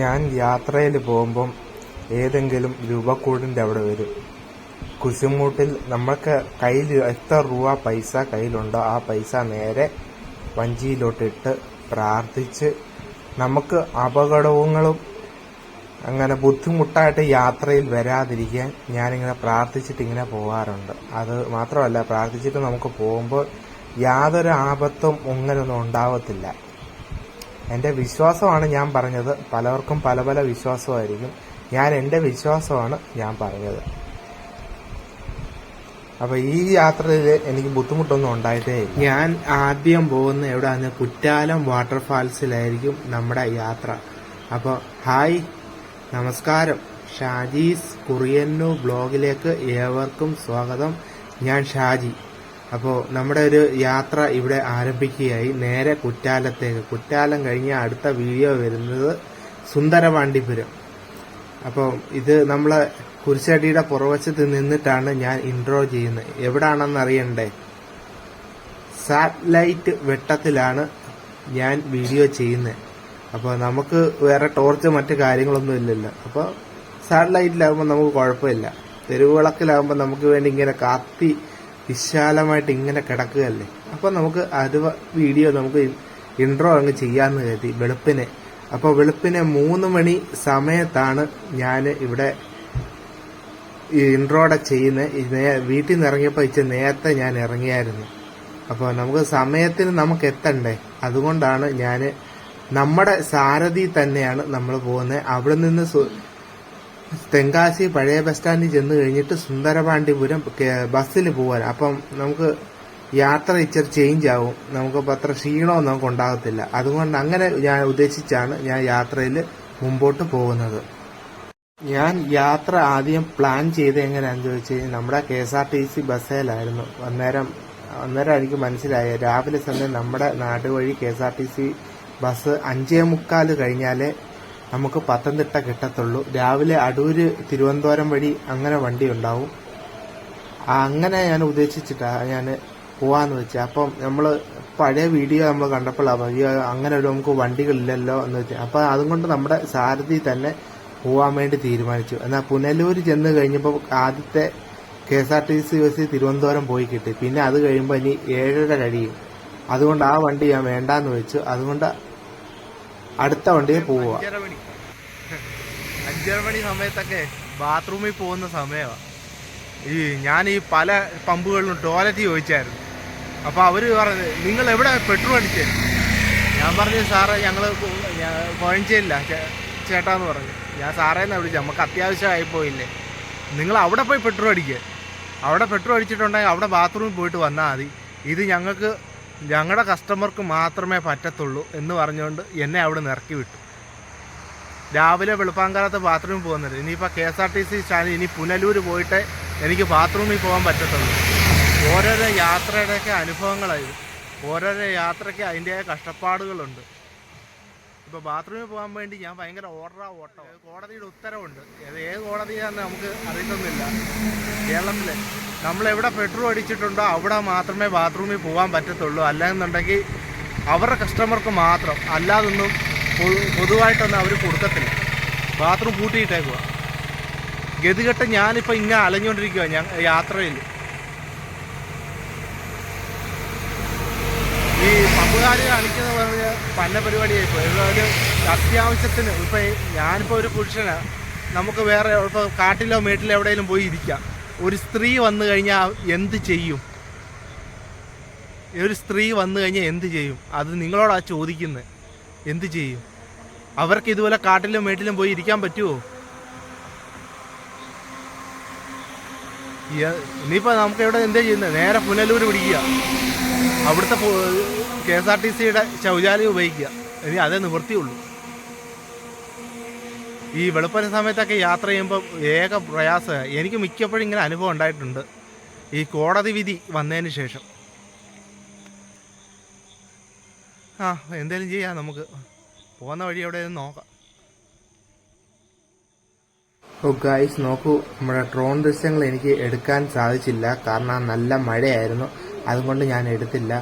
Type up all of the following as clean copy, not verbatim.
ഞാൻ യാത്രയിൽ പോകുമ്പം ഏതെങ്കിലും രൂപക്കൂടിൻ്റെ അവിടെ വരും. കുശുമൂട്ടിൽ നമ്മൾക്ക് കയ്യിൽ എത്ര രൂപ പൈസ കയ്യിലുണ്ടോ ആ പൈസ നേരെ വഞ്ചിയിലോട്ടിട്ട് പ്രാർത്ഥിച്ച് നമുക്ക് അപകടങ്ങളും അങ്ങനെ ബുദ്ധിമുട്ടായിട്ട് യാത്രയിൽ വരാതിരിക്കാൻ ഞാനിങ്ങനെ പ്രാർത്ഥിച്ചിട്ട് ഇങ്ങനെ പോകാറുണ്ട്. അത് മാത്രമല്ല, പ്രാർത്ഥിച്ചിട്ട് നമുക്ക് പോകുമ്പോൾ യാതൊരു ആപത്തും അങ്ങനെയൊന്നും ഉണ്ടാവത്തില്ല. എൻ്റെ വിശ്വാസമാണ് ഞാൻ പറഞ്ഞത്. പലർക്കും പല പല വിശ്വാസമായിരിക്കും. ഞാൻ എൻ്റെ വിശ്വാസമാണ് ഞാൻ പറഞ്ഞത്. അപ്പോൾ ഈ യാത്രയിൽ എനിക്ക് ബുദ്ധിമുട്ടൊന്നും ഉണ്ടായിട്ടേ ഇല്ല. ഞാൻ ആദ്യം പോകുന്ന എവിടെയാണ്? കുറ്റാലം വാട്ടർഫാൾസിലായിരിക്കും നമ്മുടെ യാത്ര. അപ്പോൾ ഹായ്, നമസ്കാരം. ഷാജീസ് കുറിയന്നു ബ്ലോഗിലേക്ക് ഏവർക്കും സ്വാഗതം. ഞാൻ ഷാജി. അപ്പോൾ നമ്മുടെ ഒരു യാത്ര ഇവിടെ ആരംഭിക്കുകയായി. നേരെ കുറ്റാലത്തേക്ക്. കുറ്റാലം കഴിഞ്ഞ് അടുത്ത വീഡിയോ വരുന്നത് സുന്ദരപാണ്ഡിപുരം. അപ്പോൾ ഇത് നമ്മളെ കുരിശടിയുടെ പുറവശത്ത് നിന്നിട്ടാണ് ഞാൻ ഇൻട്രോ ചെയ്യുന്നത്. എവിടാണെന്ന് അറിയണ്ടേ? സാറ്റലൈറ്റ് വെട്ടത്തിലാണ് ഞാൻ വീഡിയോ ചെയ്യുന്നത്. അപ്പോൾ നമുക്ക് വേറെ ടോർച്ച് മറ്റു കാര്യങ്ങളൊന്നും ഇല്ലല്ലോ. അപ്പോൾ സാറ്റലൈറ്റിലാകുമ്പോൾ നമുക്ക് കുഴപ്പമില്ല. തെരുവുവിളക്കിലാകുമ്പോൾ നമുക്ക് വേണ്ടി ഇങ്ങനെ കാത്തി വിശാലമായിട്ട് ഇങ്ങനെ കിടക്കുകയല്ലേ. അപ്പോൾ നമുക്ക് അത് വീഡിയോ നമുക്ക് ഇൻട്രോ അങ്ങ് ചെയ്യാമെന്ന് കരുതി വെളുപ്പിനെ. അപ്പോൾ വെളുപ്പിനെ 3 മണി സമയത്താണ് ഞാൻ ഇവിടെ ഈ ഇൻട്രോടെ ചെയ്യുന്നത്. വീട്ടിൽ നിന്ന് ഇറങ്ങിയപ്പോൾ ഇച്ചിരി നേരത്തെ ഞാൻ ഇറങ്ങിയായിരുന്നു. അപ്പോൾ നമുക്ക് സമയത്തിന് നമുക്ക് എത്തണ്ടേ. അതുകൊണ്ടാണ് ഞാൻ നമ്മുടെ സാരഥി തന്നെയാണ് നമ്മൾ പോകുന്നത്. അവിടെ നിന്ന് തെങ്കാശി പഴയ ബസ് സ്റ്റാൻഡിൽ ചെന്ന് കഴിഞ്ഞിട്ട് സുന്ദരപാണ്ഡിപുരം ബസ്സിൽ പോകാൻ. അപ്പം നമുക്ക് യാത്ര ഇച്ചിരി ചേഞ്ച് ആവും. നമുക്കിപ്പോൾ അത്ര ക്ഷീണവും നമുക്ക് ഉണ്ടാകത്തില്ല. അതുകൊണ്ട് അങ്ങനെ ഞാൻ ഉദ്ദേശിച്ചാണ് ഞാൻ യാത്രയിൽ മുമ്പോട്ട് പോകുന്നത്. ഞാൻ യാത്ര ആദ്യം പ്ലാൻ ചെയ്ത് എങ്ങനെയാണെന്ന് ചോദിച്ചു കഴിഞ്ഞാൽ നമ്മുടെ KSRTC ബസ്സിലായിരുന്നു. അന്നേരം എനിക്ക് മനസ്സിലായ രാവിലെ സമയം നമ്മുടെ നാടുവഴി KSRTC ബസ് 5:45 കഴിഞ്ഞാലേ നമുക്ക് പത്തനംതിട്ട കിട്ടത്തുള്ളൂ. രാവിലെ അടൂര് തിരുവനന്തപുരം വഴി അങ്ങനെ വണ്ടി ഉണ്ടാവും. അങ്ങനെ ഞാൻ ഉദ്ദേശിച്ചിട്ടാണ് ഞാൻ പോവാന്ന് വെച്ചാൽ. അപ്പം നമ്മൾ പഴയ വീഡിയോ നമ്മൾ കണ്ടപ്പോഴാണ് അങ്ങനെ ഒരു നമുക്ക് വണ്ടികളില്ലല്ലോ എന്ന് വെച്ചാൽ. അപ്പം അതുകൊണ്ട് നമ്മുടെ സാരഥി തന്നെ പോവാൻ വേണ്ടി തീരുമാനിച്ചു. എന്നാൽ പുനലൂർ ചെന്ന് കഴിഞ്ഞപ്പോൾ ആദ്യത്തെ KSRTC ബസ് തിരുവനന്തപുരം പോയി കിട്ടി. പിന്നെ അത് കഴിയുമ്പോൾ ഇനി 7:30 കഴിയും. അതുകൊണ്ട് ആ വണ്ടി ഞാൻ വേണ്ടാന്ന് വെച്ചു. അതുകൊണ്ട് അടുത്ത വണ്ടിയെ പോവുക. 5:30 മണി സമയത്തൊക്കെ ബാത്റൂമിൽ പോകുന്ന സമയമാണ്. ഞാൻ ഈ പല പമ്പുകളിലും ടോയ്ലറ്റ് ചോദിച്ചായിരുന്നു. അപ്പോൾ അവർ പറഞ്ഞു, നിങ്ങൾ എവിടെ പെട്രോൾ അടിച്ചേ? ഞാൻ പറഞ്ഞു, സാറേ ഞങ്ങൾ കോഴഞ്ചേരില്ല ചേട്ടാന്ന് പറഞ്ഞു. ഞാൻ സാറേന്നാ വിളിച്ചത്. നമുക്ക് അത്യാവശ്യമായി പോയില്ലേ, നിങ്ങൾ അവിടെ പോയി പെട്രോൾ അടിക്കുക. അവിടെ പെട്രോൾ അടിച്ചിട്ടുണ്ടെങ്കിൽ അവിടെ ബാത്റൂമിൽ പോയിട്ട് വന്നാൽ മതി. ഇത് ഞങ്ങളുടെ കസ്റ്റമർക്ക് മാത്രമേ പറ്റത്തുള്ളൂ എന്ന് പറഞ്ഞുകൊണ്ട് എന്നെ അവിടെ നിന്ന് ഇറക്കി വിട്ടു. രാവിലെ വെളുപ്പാങ്കാലത്ത് ബാത്റൂമിൽ പോകുന്നത്. ഇനിയിപ്പോൾ KSRTC സ്റ്റാൻഡിൽ ഇനി പുനലൂർ പോയിട്ട് എനിക്ക് ബാത്റൂമിൽ പോകാൻ പറ്റത്തുള്ളൂ. ഓരോരോ യാത്രയുടെയൊക്കെ അനുഭവങ്ങളായി. ഓരോരോ യാത്രയ്ക്ക് അതിൻ്റെതായ കഷ്ടപ്പാടുകളുണ്ട്. ഇപ്പോൾ ബാത്റൂമിൽ പോകാൻ വേണ്ടി ഞാൻ ഭയങ്കര ഓട്ടം. കോടതിയുടെ ഉത്തരവുണ്ട്. ഏത് കോടതിയാണെന്ന് നമുക്ക് അറിയത്തൊന്നുമില്ല. കേരളത്തിൽ നമ്മളെവിടെ പെട്രോൾ അടിച്ചിട്ടുണ്ടോ അവിടെ മാത്രമേ ബാത്റൂമിൽ പോകാൻ പറ്റത്തുള്ളൂ. അല്ലെന്നുണ്ടെങ്കിൽ അവരുടെ കസ്റ്റമർക്ക് മാത്രം, അല്ലാതൊന്നും പൊതുവായിട്ടൊന്നും അവർ കൊടുക്കത്തില്ല. ബാത്റൂം പൂട്ടിയിട്ടേക്കുക. ഗതികെട്ട് ഞാനിപ്പോൾ ഇങ്ങനെ അലഞ്ഞുകൊണ്ടിരിക്കുക യാത്രയിൽ. ഈ പമ്പുകാർ കാണിക്കുന്ന പറഞ്ഞ പന്ന പരിപാടിയായിപ്പോൾ. ഒരു അത്യാവശ്യത്തിന് ഇപ്പോൾ ഞാനിപ്പോൾ ഒരു പുരുഷനാണ്. നമുക്ക് വേറെ ഇപ്പോൾ കാട്ടിലോ മേട്ടിലോ എവിടെയെങ്കിലും പോയി ഇരിക്കാം. ഒരു സ്ത്രീ വന്നു കഴിഞ്ഞാൽ എന്ത് ചെയ്യും? ഒരു സ്ത്രീ വന്നു കഴിഞ്ഞാൽ എന്ത് ചെയ്യും? അത് നിങ്ങളോടാ ചോദിക്കുന്നത്. എന്ത് ചെയ്യും? അവർക്ക് ഇതുപോലെ കാട്ടിലും മേട്ടിലും പോയി ഇരിക്കാൻ പറ്റുമോ? ഇനിയിപ്പോൾ നമുക്ക് എവിടെ എന്താ ചെയ്യുന്നത്? നേരെ പുനലൂർ പിടിക്കുക. അവിടുത്തെ KSRTCയുടെ ശൗചാലയം ഉപയോഗിക്കുക. ഇനി അതേ നിവൃത്തിയുള്ളൂ. ഈ വെളുപ്പിന് സമയത്തൊക്കെ യാത്ര ചെയ്യുമ്പോൾ ഏക പ്രയാസമാണ്. എനിക്ക് മിക്കപ്പോഴും ഇങ്ങനെ അനുഭവം ഉണ്ടായിട്ടുണ്ട് ഈ കോടതി വിധി വന്നതിന് ശേഷം. എന്തേലും ചെയ്യാം, നമുക്ക് പോകുന്ന വഴി എവിടെയെങ്കിലും നോക്കാം. ഗായ്സ് നോക്കൂ, നമ്മുടെ ഡ്രോൺ ദൃശ്യങ്ങൾ എനിക്ക് എടുക്കാൻ സാധിച്ചില്ല. കാരണം നല്ല മഴയായിരുന്നു. അതുകൊണ്ട് ഞാൻ എടുത്തില്ല.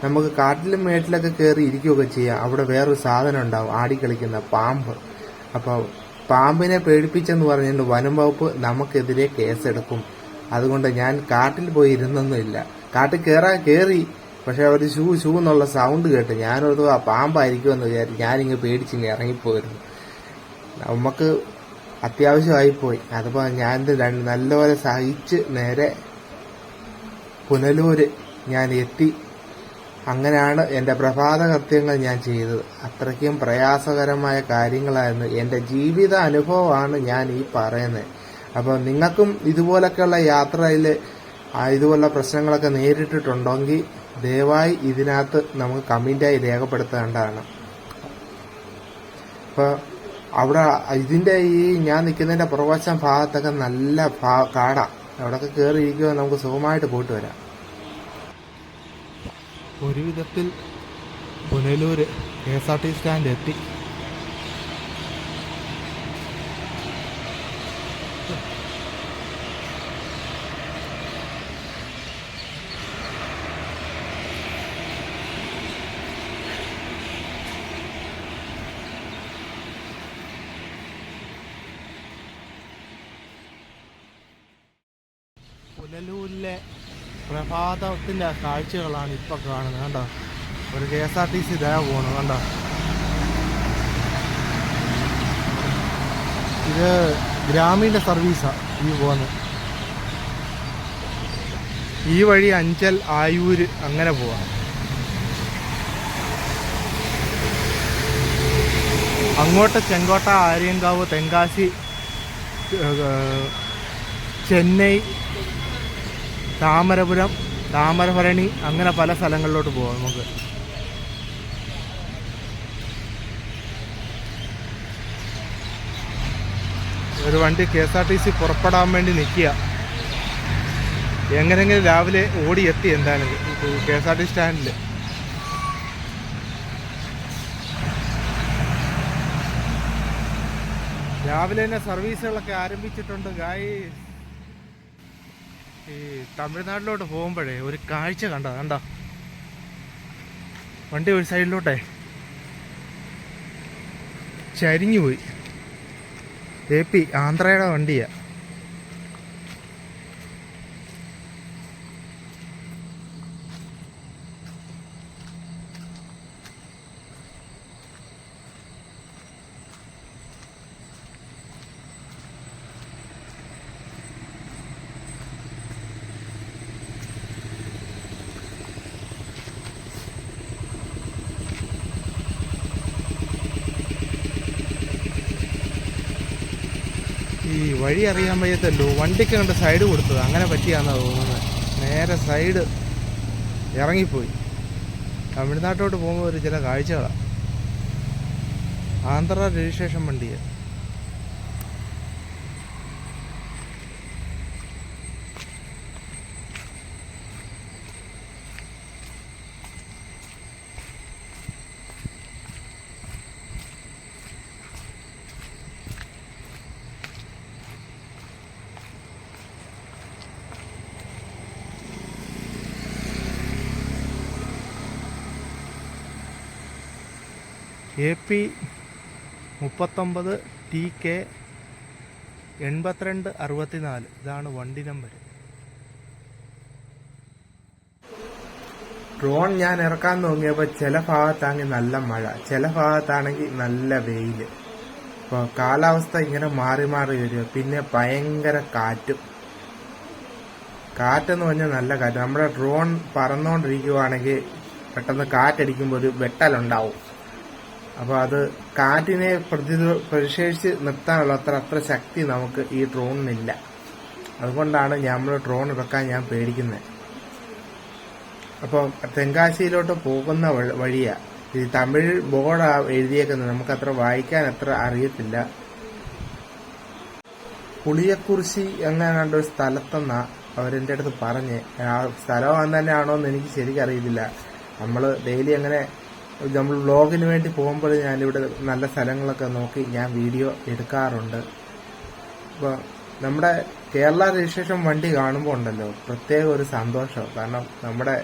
നമുക്ക് കാട്ടിലും മേട്ടിലൊക്കെ കയറി ഇരിക്കുകയൊക്കെ ചെയ്യാം. അവിടെ വേറൊരു സാധനം ഉണ്ടാവും, ആടിക്കളിക്കുന്ന പാമ്പ്. അപ്പോൾ പാമ്പിനെ പേടിപ്പിച്ചെന്ന് പറഞ്ഞുകൊണ്ട് വനം വകുപ്പ് നമുക്കെതിരെ കേസെടുക്കും. അതുകൊണ്ട് ഞാൻ കാട്ടിൽ പോയി ഇരുന്നൊന്നുമില്ല. കാട്ടിൽ കയറി, പക്ഷെ അവർ ഷൂ എന്നുള്ള സൗണ്ട് കേട്ട് ഞാനൊരു പാമ്പായിരിക്കുമെന്ന് വിചാരിച്ചു ഞാനിങ്ങ് പേടിച്ചിങ്ങ് ഇറങ്ങിപ്പോയിരുന്നു. നമുക്ക് അത്യാവശ്യമായിപ്പോയി. അതിപ്പോൾ ഞാൻ നല്ലപോലെ സഹിച്ച് നേരെ പുനലൂര് ഞാൻ എത്തി. അങ്ങനെയാണ് എൻ്റെ പ്രഭാത കൃത്യങ്ങൾ ഞാൻ ചെയ്തത്. അത്രയ്ക്കും പ്രയാസകരമായ കാര്യങ്ങളായിരുന്നു. എൻ്റെ ജീവിത അനുഭവമാണ് ഞാൻ ഈ പറയുന്നത്. അപ്പോൾ നിങ്ങൾക്കും ഇതുപോലൊക്കെയുള്ള യാത്രയിൽ ഇതുപോലുള്ള പ്രശ്നങ്ങളൊക്കെ നേരിട്ടിട്ടുണ്ടെങ്കിൽ ദയവായി ഇതിനകത്ത് നമുക്ക് കമൻ്റായി രേഖപ്പെടുത്തേണ്ടതാണ്. അപ്പോൾ അവിടെ ഇതിൻ്റെ ഞാൻ നിൽക്കുന്നതിൻ്റെ പുറവശം ഭാഗത്തൊക്കെ നല്ല കാടാ. അവിടെയൊക്കെ കയറിയിരിക്കുക നമുക്ക് സുഖമായിട്ട് പോയിട്ട് വരാം. ഒരുവിധത്തിൽ പുനലൂര് KSRTC സ്റ്റാൻഡ് എത്തി. പുനലൂരിലെ പ്രഭാതത്തിന്റെ കാഴ്ചകളാണ് ഇപ്പൊ കാണുന്നത്. കണ്ടോ, ഒരു KSRTC ഇതാ പോണു. കണ്ടോ, ഇത് ഗ്രാമീണ സർവീസാണ് ഈ പോകുന്നത്. ഈ വഴി അഞ്ചൽ, ആയൂര് അങ്ങനെ പോവാം. അങ്ങോട്ട് ചെങ്കോട്ട, ആര്യങ്കാവ്, തെങ്കാശി, ചെന്നൈ, താമരപുരം, താമരഭരണി അങ്ങനെ പല സ്ഥലങ്ങളിലോട്ട് പോകാം നമുക്ക്. ഒരു വണ്ടി KSRTC പുറപ്പെടാൻ വേണ്ടി നിൽക്കുക. എങ്ങനെയെങ്കിലും രാവിലെ ഓടിയെത്തി. എന്തായാലും KSRTC സ്റ്റാൻഡിൽ രാവിലെ തന്നെ സർവീസുകളൊക്കെ ആരംഭിച്ചിട്ടുണ്ട്. ഈ തമിഴ്നാട്ടിലോട്ട് പോകുമ്പോഴേ ഒരു കാഴ്ച കണ്ടോ, വണ്ടി ഒരു സൈഡിലോട്ടേ ചരിഞ്ഞുപോയി. AP ആന്ധ്രയുടെ വണ്ടിയാ. ഈ വഴി അറിയാൻ വയ്യത്തല്ലോ, വണ്ടിക്ക് കണ്ട് സൈഡ് കൊടുത്തത് അങ്ങനെ പറ്റിയാണെന്നാണ് തോന്നുന്നത്. നേരെ സൈഡ് ഇറങ്ങിപ്പോയി. തമിഴ്നാട്ടിലോട്ട് പോകുമ്പോൾ ഒരു ചില കാഴ്ചകളാണ്. ആന്ധ്ര രജിസ്ട്രേഷൻ വണ്ടിയാണ്. AP 39 TK 8264 ഇതാണ് വണ്ടി നമ്പർ. ഡ്രോൺ ഞാൻ ഇറക്കാൻ നോക്കിയപ്പോൾ ചില ഭാഗത്താണെങ്കിൽ നല്ല മഴ, ചില ഭാഗത്താണെങ്കിൽ നല്ല വെയിൽ. ഇപ്പോൾ കാലാവസ്ഥ ഇങ്ങനെ മാറി മാറി വരിക. പിന്നെ ഭയങ്കര കാറ്റെന്ന് പറഞ്ഞാൽ നല്ല കാറ്റ്. നമ്മുടെ ഡ്രോൺ പറന്നുകൊണ്ടിരിക്കുവാണെങ്കിൽ പെട്ടെന്ന് കാറ്റടിക്കുമ്പോൾ ഒരു വെട്ടലുണ്ടാവും. അപ്പോൾ അത് കാറ്റിനെ പ്രതിഷേധിച്ച് നിർത്താനുള്ള അത്ര ശക്തി നമുക്ക് ഈ ഡ്രോണിനില്ല. അതുകൊണ്ടാണ് നമ്മൾ ഡ്രോൺ ഇറക്കാൻ ഞാൻ പേടിക്കുന്നത്. അപ്പോൾ തെങ്കാശിയിലോട്ട് പോകുന്ന വഴിയാ. ഈ തമിഴ് ബോർഡ് എഴുതിയേക്കുന്നത്, നമുക്കത്ര വായിക്കാൻ അത്ര അറിയത്തില്ല. പുളിയക്കുറിശി എങ്ങാണ്ട് ഒരു സ്ഥലത്തെന്നാ അവരെൻ്റെ അടുത്ത് പറഞ്ഞ്. ആ സ്ഥലം തന്നെയാണോ എന്ന് എനിക്ക് ശരിക്കറിയില്ല. നമ്മൾ ഡെയിലി അങ്ങനെ നമ്മൾ വ്ളോഗിന് വേണ്ടി പോകുമ്പോൾ ഞാനിവിടെ നല്ല സ്ഥലങ്ങളൊക്കെ നോക്കി ഞാൻ വീഡിയോ എടുക്കാറുണ്ട്. അപ്പോൾ നമ്മുടെ കേരള രജിസ്ട്രേഷൻ വണ്ടി കാണുമ്പോൾ ഉണ്ടല്ലോ പ്രത്യേക ഒരു സന്തോഷം. കാരണം നമ്മുടെ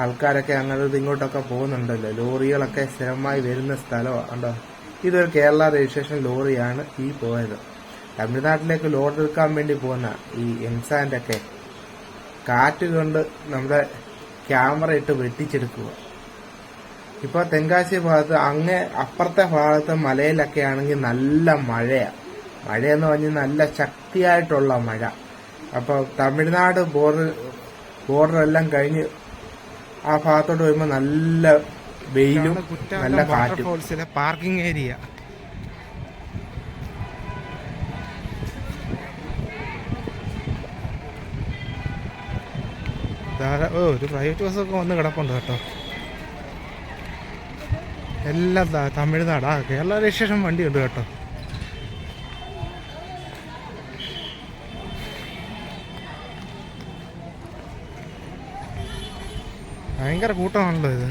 ആൾക്കാരൊക്കെ അങ്ങോട്ടും ഇങ്ങോട്ടൊക്കെ പോകുന്നുണ്ടല്ലോ. ലോറികളൊക്കെ സ്ഥിരമായി വരുന്ന സ്ഥലമാണ്. കണ്ടോ, ഇതൊരു കേരള രജിസ്ട്രേഷൻ ലോറിയാണ് ഈ പോയത്. തമിഴ്നാട്ടിലേക്ക് ലോഡ് എടുക്കാൻ വേണ്ടി പോകുന്ന ഈ എംസാൻ്റെ ഒക്കെ കാറ്റ് കൊണ്ട് നമ്മുടെ ക്യാമറ ഇട്ട് വെട്ടിച്ചെടുക്കുക. ഇപ്പോൾ തെങ്കാശി ഭാഗത്ത് അങ്ങേ അപ്പുറത്തെ ഭാഗത്ത് മലയിലൊക്കെ ആണെങ്കിൽ നല്ല മഴയാണ്. മഴയെന്ന് പറഞ്ഞാൽ നല്ല ശക്തിയായിട്ടുള്ള മഴ. അപ്പോൾ തമിഴ്നാട് ബോർഡറെല്ലാം കഴിഞ്ഞ് ആ ഭാഗത്തോട്ട് വരുമ്പോൾ നല്ല വെയിലും നല്ല കാറ്റും. പാർക്കിംഗ് ഏരിയ ഒരു പ്രൈവറ്റ് ബസ്സൊക്കെ വന്ന് കിടപ്പുണ്ട് കേട്ടോ. എല്ലാം തമിഴ്നാടാ. കേരള രജിസ്ട്രേഷൻ വണ്ടിയുണ്ട് കേട്ടോ. ഭയങ്കര കൂട്ടമാണല്ലോ ഇത്.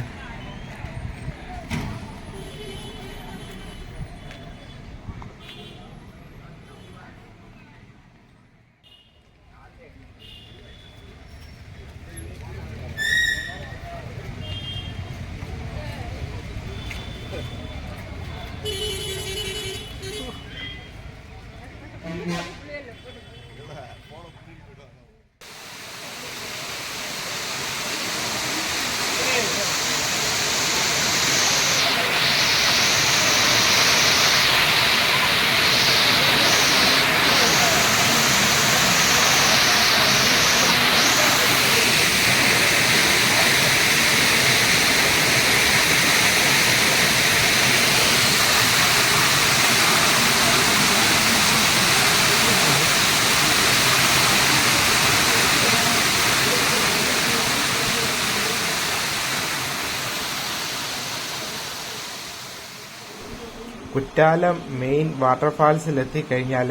കുറ്റാലം മെയിൻ വാട്ടർഫാൾസിൽ എത്തിക്കഴിഞ്ഞാൽ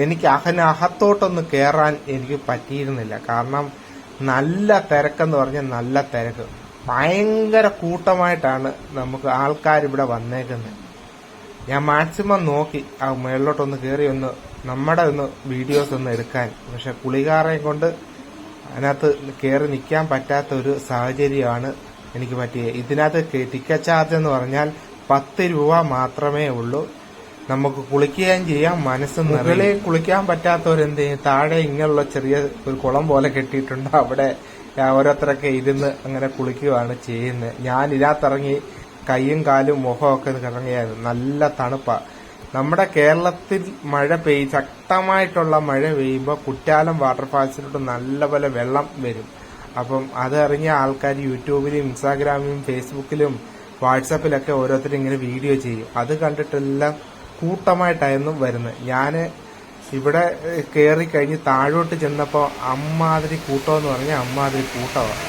എനിക്ക് അകത്തോട്ടൊന്ന് കയറാൻ എനിക്ക് പറ്റിയിരുന്നില്ല. കാരണം നല്ല തിരക്കെന്ന് പറഞ്ഞാൽ നല്ല തിരക്ക്. ഭയങ്കര കൂട്ടമായിട്ടാണ് നമുക്ക് ആൾക്കാരിവിടെ വന്നേക്കുന്നത്. ഞാൻ മാക്സിമം നോക്കി ആ മുകളിലോട്ടൊന്ന് കയറി നമ്മുടെ വീഡിയോസ് ഒന്ന് എടുക്കാൻ. പക്ഷെ കുളികാറയും കൊണ്ട് അതിനകത്ത് കയറി നിൽക്കാൻ പറ്റാത്ത ഒരു സാഹചര്യമാണ് എനിക്ക് പറ്റിയത്. ഇതിനകത്ത് ടിക്കറ്റ് ചാർജ് എന്ന് പറഞ്ഞാൽ 10 രൂപ മാത്രമേ ഉള്ളൂ. നമുക്ക് കുളിക്കുകയും ചെയ്യാം, മനസ്സ് മുകളിൽ കുളിക്കാൻ പറ്റാത്തവരെന്ത് ചെയ്യും, താഴെ ഇങ്ങനെയുള്ള ചെറിയ ഒരു കുളം പോലെ കെട്ടിയിട്ടുണ്ട്. അവിടെ ഓരോരുത്തരൊക്കെ ഇരുന്ന് അങ്ങനെ കുളിക്കുകയാണ് ചെയ്യുന്നത്. ഞാൻ ഇതിനകത്തിറങ്ങി കൈയും കാലും മുഖമൊക്കെ ഇറങ്ങിയായിരുന്നു. നല്ല തണുപ്പാ. നമ്മുടെ കേരളത്തിൽ ശക്തമായിട്ടുള്ള മഴ പെയ്യുമ്പോൾ കുറ്റാലം വാട്ടർഫാൾസിലോട്ട് നല്ലപോലെ വെള്ളം വരും. അപ്പം അതറിഞ്ഞ ആൾക്കാർ യൂട്യൂബിലും ഇൻസ്റ്റാഗ്രാമിലും ഫേസ്ബുക്കിലും വാട്സാപ്പിലൊക്കെ ഓരോരുത്തരും ഇങ്ങനെ വീഡിയോ ചെയ്യും. അത് കണ്ടിട്ടെല്ലാം കൂട്ടമായിട്ടായിരുന്നു വരുന്നത്. ഞാൻ ഇവിടെ കയറി കഴിഞ്ഞ് താഴോട്ട് ചെന്നപ്പോൾ അമ്മാതിരി കൂട്ടമെന്ന് പറഞ്ഞാൽ അമ്മാതിരി കൂട്ടമാണ്.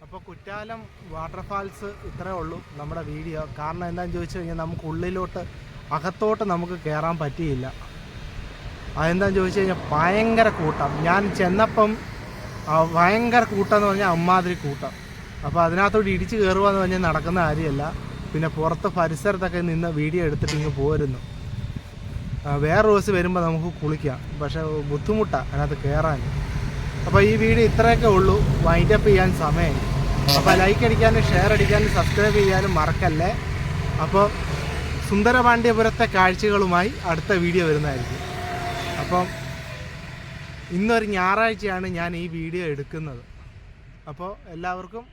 അപ്പോൾ കുറ്റാലം വാട്ടർഫാൾസ് ഇത്രേ ഉള്ളൂ നമ്മുടെ വീഡിയോ. കാരണം എന്താണെന്ന് ചോദിച്ചു കഴിഞ്ഞാൽ നമുക്ക് ഉള്ളിലോട്ട് അകത്തോട്ട് നമുക്ക് കയറാൻ പറ്റിയില്ല. അതെന്താണെന്ന് ചോദിച്ചു കഴിഞ്ഞാൽ ഭയങ്കര കൂട്ടം. ഞാൻ ചെന്നപ്പം ഭയങ്കര കൂട്ടം എന്ന് പറഞ്ഞാൽ അമ്മാതിരി കൂട്ടം. അപ്പോൾ അതിനകത്തോട്ട് ഇടിച്ച് കയറുക എന്ന് പറഞ്ഞാൽ നടക്കുന്ന കാര്യമല്ല. പിന്നെ പുറത്ത് പരിസരത്തൊക്കെ നിന്ന് വീഡിയോ എടുത്തിട്ട് ഇങ്ങ് പോരുന്നു. വേറെ ദിവസം വരുമ്പോൾ നമുക്ക് കുളിക്കാം, പക്ഷേ ബുദ്ധിമുട്ടാണ് അതിനകത്ത് കയറാൻ. അപ്പോൾ ഈ വീഡിയോ ഇത്രയൊക്കെ ഉള്ളൂ. വൈൻഡപ്പ് ചെയ്യാൻ സമയം. അപ്പോൾ ലൈക്ക് അടിക്കാനും ഷെയർ അടിക്കാനും സബ്സ്ക്രൈബ് ചെയ്യാനും മറക്കല്ലേ. അപ്പോൾ സുന്ദരപാണ്ഡ്യപുരത്തെ കാഴ്ചകളുമായി അടുത്ത വീഡിയോ വരുന്നതായിരിക്കും. അപ്പം ഇന്നൊരു ഞായറാഴ്ചയാണ് ഞാൻ ഈ വീഡിയോ എടുക്കുന്നത്. അപ്പോൾ എല്ലാവർക്കും